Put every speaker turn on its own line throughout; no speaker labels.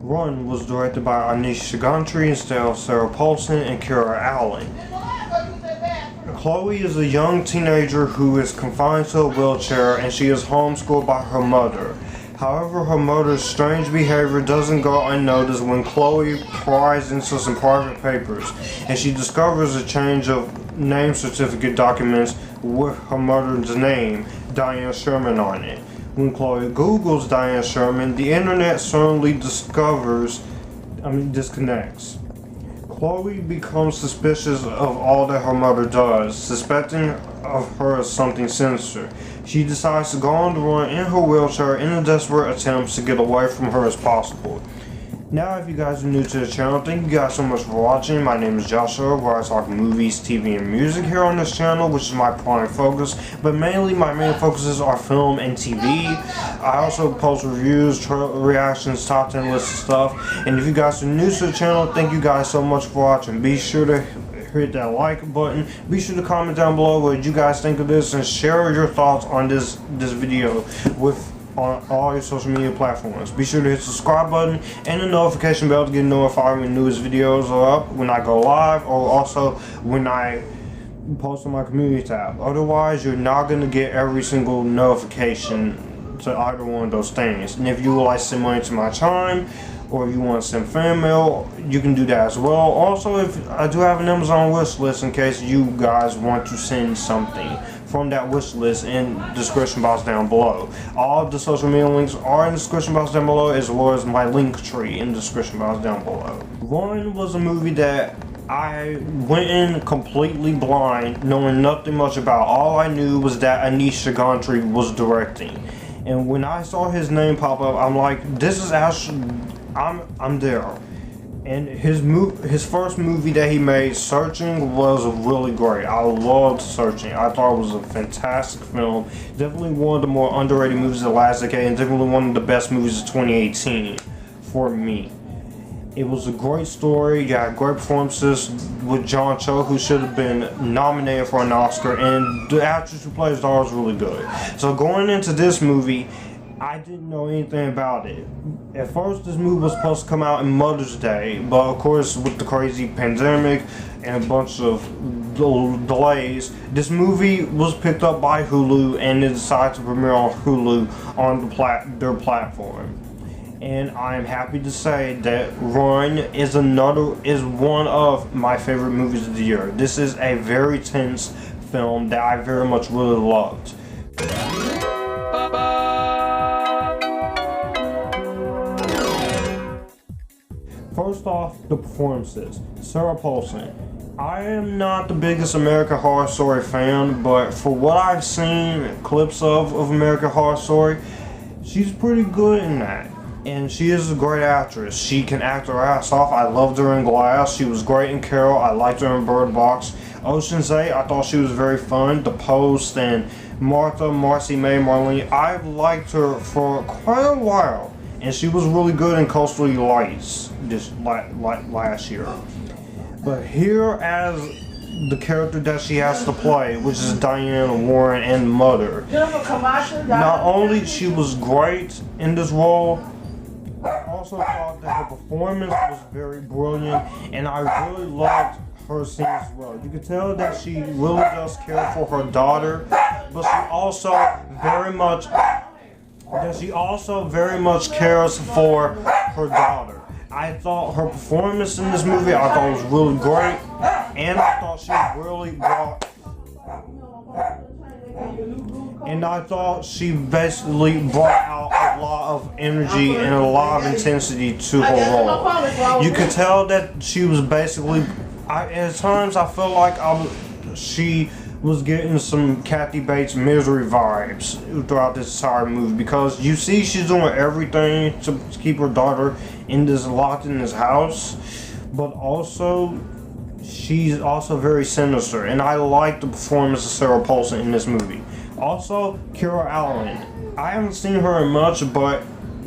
Run was directed by Aneesh Cagantry and stars Sarah Paulson and Kiera Allen. Chloe is a young teenager who is confined to a wheelchair and she is homeschooled by her mother. However, her mother's strange behavior doesn't go unnoticed when Chloe pries into some private papers and she discovers a change of name certificate documents with her mother's name, Diane Sherman, on it. When Chloe Googles Diane Sherman, the internet suddenly disconnects. Chloe becomes suspicious of all that her mother does, suspecting of her as something sinister. She decides to go on the run in her wheelchair in a desperate attempt to get away from her as possible. Now, if you guys are new to the channel, thank you guys so much for watching. My name is Joshua, where I talk movies, TV, and music here on this channel, which is my prime focus. But mainly, my main focuses are film and TV. I also post reviews, reactions, top 10 lists of stuff. And if you guys are new to the channel, thank you guys so much for watching. Be sure to hit that like button. Be sure to comment down below what you guys think of this and share your thoughts on this video on all your social media platforms. Be sure to hit the subscribe button and the notification bell to get notified when newest videos are up, when I go live, or also when I post on my community tab. Otherwise, you're not going to get every single notification to either one of those things. And if you would like to send money to my chime, or if you want to send fan mail, you can do that as well. Also, if I do have an Amazon wish list in case you guys want to send something from that wish list in the description box down below. All of the social media links are in the description box down below, as well as my link tree in the description box down below. Run was a movie that I went in completely blind, knowing nothing much about. All I knew was that Aneesh Cagantry was directing. And when I saw his name pop up, I'm like, this is actually, I'm there. And his first movie that he made, Searching, was really great. I loved Searching. I thought it was a fantastic film. Definitely one of the more underrated movies of the last decade, and definitely one of the best movies of 2018 for me. It was a great story. You had great performances with John Cho, who should have been nominated for an Oscar, and the actress who plays the daughter was really good. So going into this movie, I didn't know anything about it. At first, this movie was supposed to come out on Mother's Day, but of course, with the crazy pandemic and a bunch of delays, this movie was picked up by Hulu, and they decided to premiere on Hulu on their platform. And I am happy to say that Run is one of my favorite movies of the year. This is a very tense film that I very much really loved. First off, the performances. Sarah Paulson. I am not the biggest American Horror Story fan, but for what I've seen clips of American Horror Story, she's pretty good in that. And she is a great actress. She can act her ass off. I loved her in Glass. She was great in Carol. I liked her in Bird Box. Ocean's 8, I thought she was very fun. The Post and Martha, Marcy May, Marlene. I've liked her for quite a while. And she was really good in Coastal Lights this last year. But here as the character that she has to play, which is Diane Warren and Mother, not only she was great in this role, I also thought that her performance was very brilliant, and I really loved her scenes as well. You could tell that she really does care for her daughter, but she also very much cares for her daughter. I thought her performance in this movie, I thought was really great, and I thought she basically brought out a lot of energy and a lot of intensity to her role. You could tell that she was basically, at times I felt like she was getting some Kathy Bates Misery vibes throughout this entire movie, because you see she's doing everything to keep her daughter locked in this house, but also she's also very sinister, and I like the performance of Sarah Paulson in this movie. Also, Kiera Allen. I haven't seen her in much, but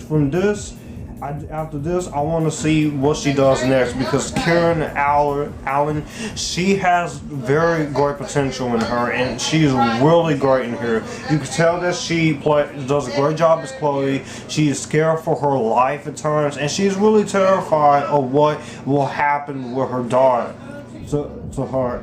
from this, After this, I want to see what she does next, because Kiera Allen, she has very great potential in her, and she's really great in here. You can tell that she does a great job as Chloe. She is scared for her life at times, and she's really terrified of what will happen with her daughter, to her.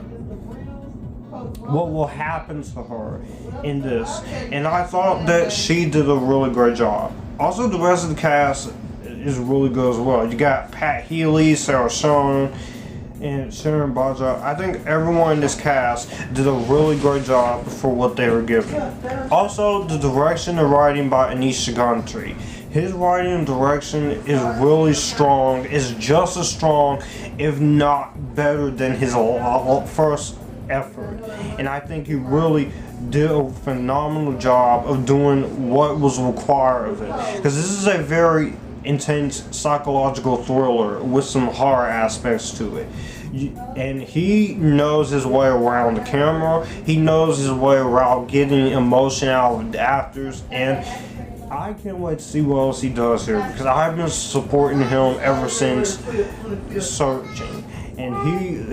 What will happen to her in this. And I thought that she did a really great job. Also, the rest of the cast is really good as well. You got Pat Healy, Sarah Shawn, and Sharon Baja. I think everyone in this cast did a really great job for what they were given. Also, the direction and writing by Aneesh Cagantry. His writing and direction is really strong. It's just as strong, if not better, than his first effort. And I think he really did a phenomenal job of doing what was required of it. Because this is a very intense psychological thriller with some horror aspects to it. And he knows his way around the camera. He knows his way around getting emotion out of the actors. And I can't wait to see what else he does here, because I've been supporting him ever since Searching. And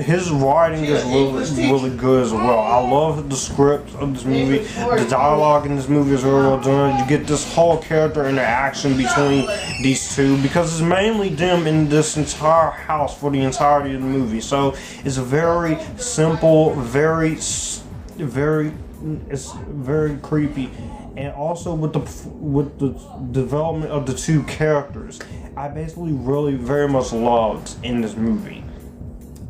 his writing is really good as well. I love the script of this movie. The dialogue in this movie is really well done. You get this whole character interaction between these two, because it's mainly them in this entire house for the entirety of the movie. So it's very simple, it's very creepy. And also with the development of the two characters, I basically really very much loved in this movie.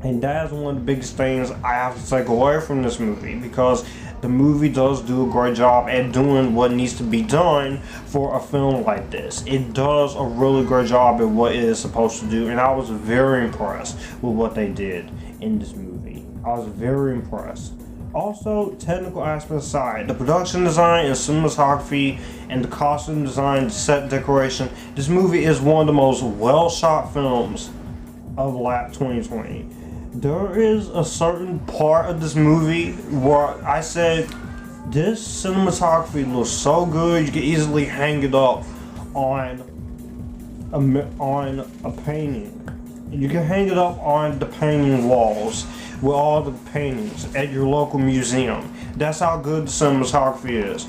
And that is one of the biggest things I have to take away from this movie, because the movie does do a great job at doing what needs to be done for a film like this. It does a really great job at what it is supposed to do, and I was very impressed with what they did in this movie. I was very impressed. Also, technical aspects aside, the production design and cinematography and the costume design, set decoration, this movie is one of the most well-shot films of lap 2020. There is a certain part of this movie where I said, this cinematography looks so good, you can easily hang it up on a painting. You can hang it up on the painting walls with all the paintings at your local museum. That's how good the cinematography is.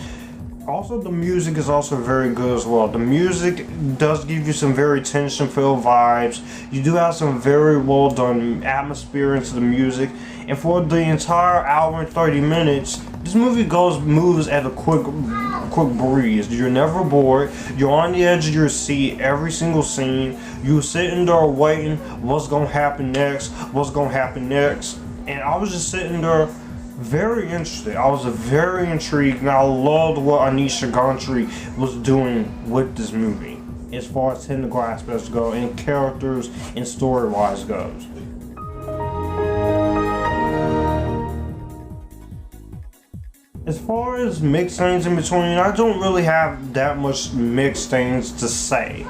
Also, the music is also very good as well. The music does give you some very tension-filled vibes. You do have some very well done atmosphere into the music. And for the entire hour and 30 minutes, this movie moves at a quick breeze. You're never bored. You're on the edge of your seat every single scene. You're sitting there waiting, what's gonna happen next? What's gonna happen next? And I was just sitting there very interested. I was very intrigued, and I loved what Aneesh Cagantry was doing with this movie, as far as technical aspects go, and characters and story-wise goes. As far as mixed things in between, I don't really have that much mixed things to say.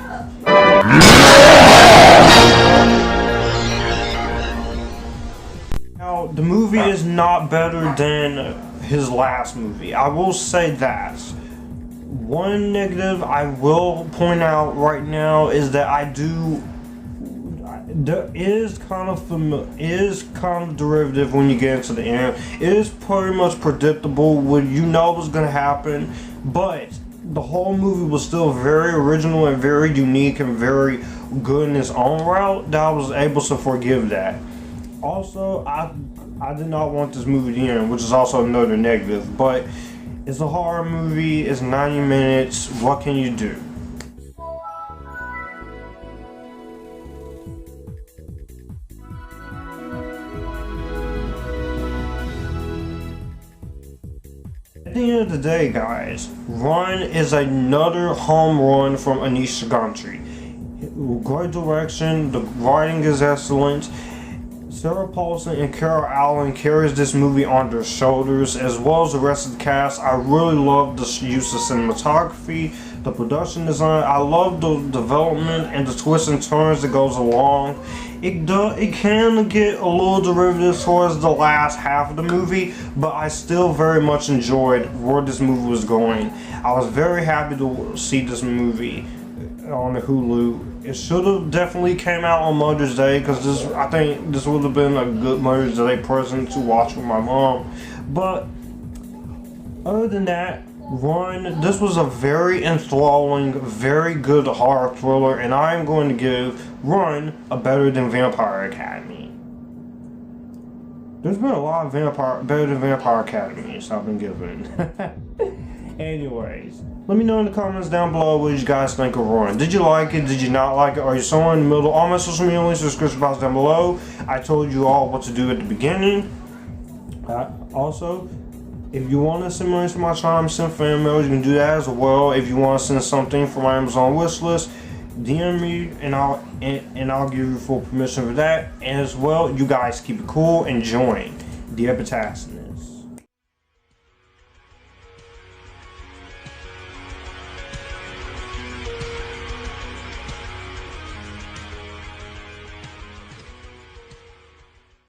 The movie is not better than his last movie. I will say that. One negative I will point out right now is that there is kind of derivative when you get into the end. It is pretty much predictable when you know what's gonna happen, but the whole movie was still very original and very unique and very good in its own route, that I was able to forgive that. Also, I did not want this movie to end, which is also another negative, but it's a horror movie, it's 90 minutes, what can you do? At the end of the day, guys, Run is another home run from Aneesh Cagantry. Great direction, the writing is excellent. Sarah Paulson and Kiera Allen carries this movie on their shoulders, as well as the rest of the cast. I really love the use of cinematography, the production design. I love the development and the twists and turns that goes along. It can get a little derivative towards the last half of the movie, but I still very much enjoyed where this movie was going. I was very happy to see this movie on the Hulu. It should have definitely came out on Mother's Day, because I think this would have been a good Mother's Day present to watch with my mom. But other than that, Run, this was a very enthralling, very good horror thriller, and I am going to give Run a better than Vampire Academy. There's been a lot of better than Vampire Academies I've been given. Anyways, let me know in the comments down below what you guys think of Run. Did you like it? Did you not like it? Are you somewhere in the middle? All my social media links in the description box down below. I told you all what to do at the beginning. Also, if you want to send money to my channel, send fan mail, you can do that as well. If you want to send something from my Amazon wish list, DM me and I'll give you full permission for that. And as well, you guys keep it cool and join the Epictasticness.